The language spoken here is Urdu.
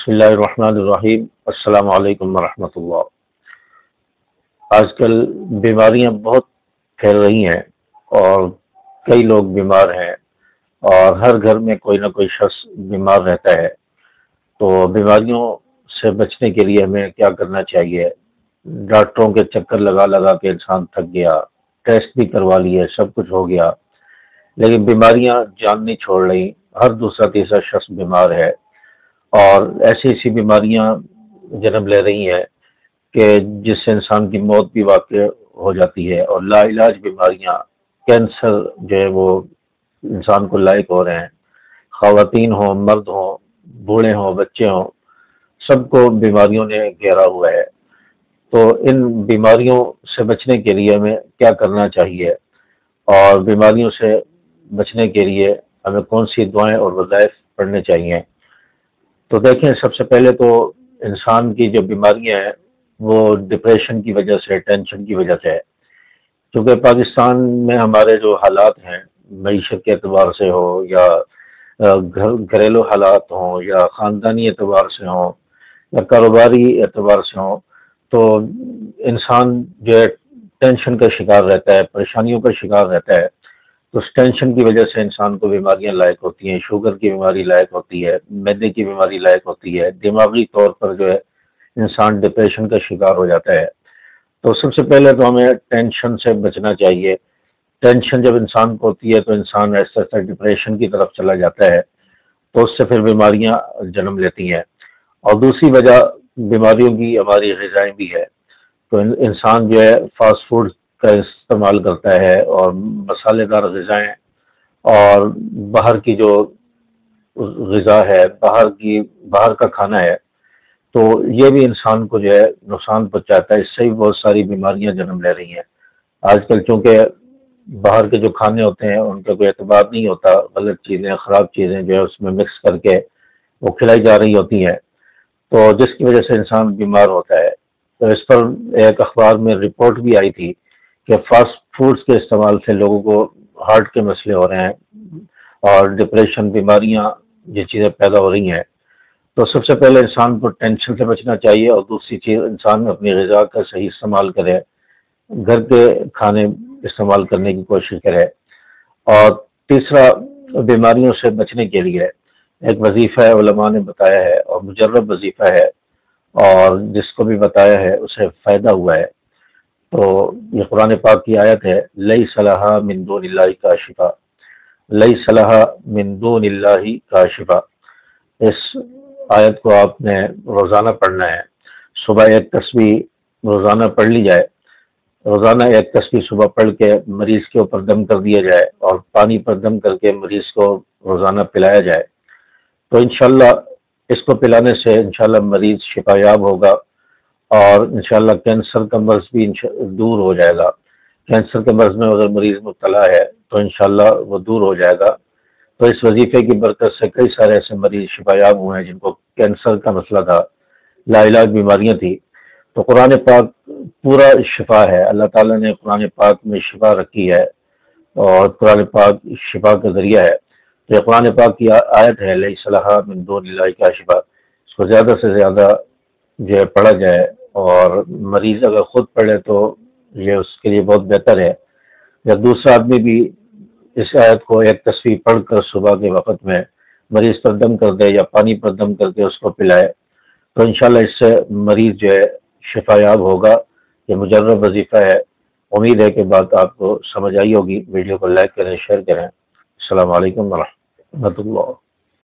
بسم اللہ الرحمن الرحیم۔ السلام علیکم ورحمۃ اللہ۔ آج کل بیماریاں بہت پھیل رہی ہیں اور کئی لوگ بیمار ہیں اور ہر گھر میں کوئی نہ کوئی شخص بیمار رہتا ہے۔ تو بیماریوں سے بچنے کے لیے ہمیں کیا کرنا چاہیے؟ ڈاکٹروں کے چکر لگا لگا کے انسان تھک گیا، ٹیسٹ بھی کروا لیے، سب کچھ ہو گیا، لیکن بیماریاں جان نہیں چھوڑ رہی۔ ہر دوسرا تیسرا شخص بیمار ہے اور ایسی ایسی بیماریاں جنم لے رہی ہیں کہ جس سے انسان کی موت بھی واقع ہو جاتی ہے، اور لا علاج بیماریاں، کینسر جو ہے وہ انسان کو لائق ہو رہے ہیں۔ خواتین ہوں، مرد ہوں، بوڑھے ہوں، بچے ہوں، سب کو بیماریوں نے گھیرا ہوا ہے۔ تو ان بیماریوں سے بچنے کے لیے ہمیں کیا کرنا چاہیے اور بیماریوں سے بچنے کے لیے ہمیں کون سی دعائیں اور وظائف پڑھنے چاہیے؟ تو دیکھیں، سب سے پہلے تو انسان کی جو بیماریاں ہیں وہ ڈپریشن کی وجہ سے، ٹینشن کی وجہ سے ہے۔ کیونکہ پاکستان میں ہمارے جو حالات ہیں، معیشت کے اعتبار سے ہو یا گھریلو حالات ہوں یا خاندانی اعتبار سے ہوں یا کاروباری اعتبار سے ہوں، تو انسان جو ہے ٹینشن کا شکار رہتا ہے، پریشانیوں کا شکار رہتا ہے۔ تو اس ٹینشن کی وجہ سے انسان کو بیماریاں لاحق ہوتی ہیں، شوگر کی بیماری لاحق ہوتی ہے، معدے کی بیماری لاحق ہوتی ہے، دماغی طور پر جو ہے انسان ڈپریشن کا شکار ہو جاتا ہے۔ تو سب سے پہلے تو ہمیں ٹینشن سے بچنا چاہیے۔ ٹینشن جب انسان کو ہوتی ہے تو انسان ایسا ایسا ڈپریشن کی طرف چلا جاتا ہے، تو اس سے پھر بیماریاں جنم لیتی ہیں۔ اور دوسری وجہ بیماریوں کی ہماری غذائیں بھی ہے۔ تو انسان جو ہے فاسٹ فوڈ کا استعمال کرتا ہے اور مسالے دار غذائیں اور باہر کی جو غذا ہے، باہر کا کھانا ہے، تو یہ بھی انسان کو جو ہے نقصان پہنچاتا ہے۔ اس سے بھی بہت ساری بیماریاں جنم لے رہی ہیں۔ آج کل چونکہ باہر کے جو کھانے ہوتے ہیں ان کا کوئی اعتبار نہیں ہوتا، غلط چیزیں، خراب چیزیں جو ہے اس میں مکس کر کے وہ کھلائی جا رہی ہوتی ہیں، تو جس کی وجہ سے انسان بیمار ہوتا ہے۔ تو اس پر ایک اخبار میں رپورٹ بھی آئی تھی کہ فاسٹ فوڈز کے استعمال سے لوگوں کو ہارٹ کے مسئلے ہو رہے ہیں اور ڈپریشن، بیماریاں یہ چیزیں پیدا ہو رہی ہیں۔ تو سب سے پہلے انسان کو ٹینشن سے بچنا چاہیے، اور دوسری چیز انسان اپنی غذا کا صحیح استعمال کرے، گھر کے کھانے استعمال کرنے کی کوشش کرے۔ اور تیسرا، بیماریوں سے بچنے کے لیے ایک وظیفہ ہے، علماء نے بتایا ہے اور مجرب وظیفہ ہے، اور جس کو بھی بتایا ہے اسے فائدہ ہوا ہے۔ تو یہ قرآن پاک کی آیت ہے، لیس لہا من دون اللہ کاشفا، لیس لہا من دون اللہ کاشفا۔ اس آیت کو آپ نے روزانہ پڑھنا ہے۔ صبح ایک تسبیح روزانہ پڑھ لی جائے، روزانہ ایک تسبیح صبح پڑھ کے مریض کے اوپر دم کر دیا جائے اور پانی پر دم کر کے مریض کو روزانہ پلایا جائے، تو انشاءاللہ اس کو پلانے سے انشاءاللہ مریض شفا یاب ہوگا، اور انشاءاللہ کینسر کا مرض بھی دور ہو جائے گا۔ کینسر کے مرض میں اگر مریض مبتلا ہے تو انشاءاللہ وہ دور ہو جائے گا۔ تو اس وظیفے کی برکت سے کئی سارے ایسے مریض شفا یاب ہوئے ہیں جن کو کینسر کا مسئلہ تھا، لا علاج بیماریاں تھیں۔ تو قرآن پاک پورا شفا ہے، اللہ تعالیٰ نے قرآن پاک میں شفا رکھی ہے اور قرآن پاک شفا کا ذریعہ ہے۔ تو یہ قرآن پاک کی آیت ہے، لیس لہا من دون اللہ کاشفا، اس کو زیادہ سے زیادہ جو ہے پڑھا جائے، اور مریض اگر خود پڑھے تو یہ اس کے لیے بہت بہتر ہے، یا دوسرا آدمی بھی اس آیت کو ایک تسبیح پڑھ کر صبح کے وقت میں مریض پر دم کر دے یا پانی پر دم کر کے اس کو پلائے، تو انشاءاللہ اس سے مریض جو ہے شفا یاب ہوگا۔ یہ مجرب وظیفہ ہے۔ امید ہے کہ بات آپ کو سمجھ آئی ہوگی۔ ویڈیو کو لائک کریں، شیئر کریں۔ السلام علیکم ورحمۃ اللہ۔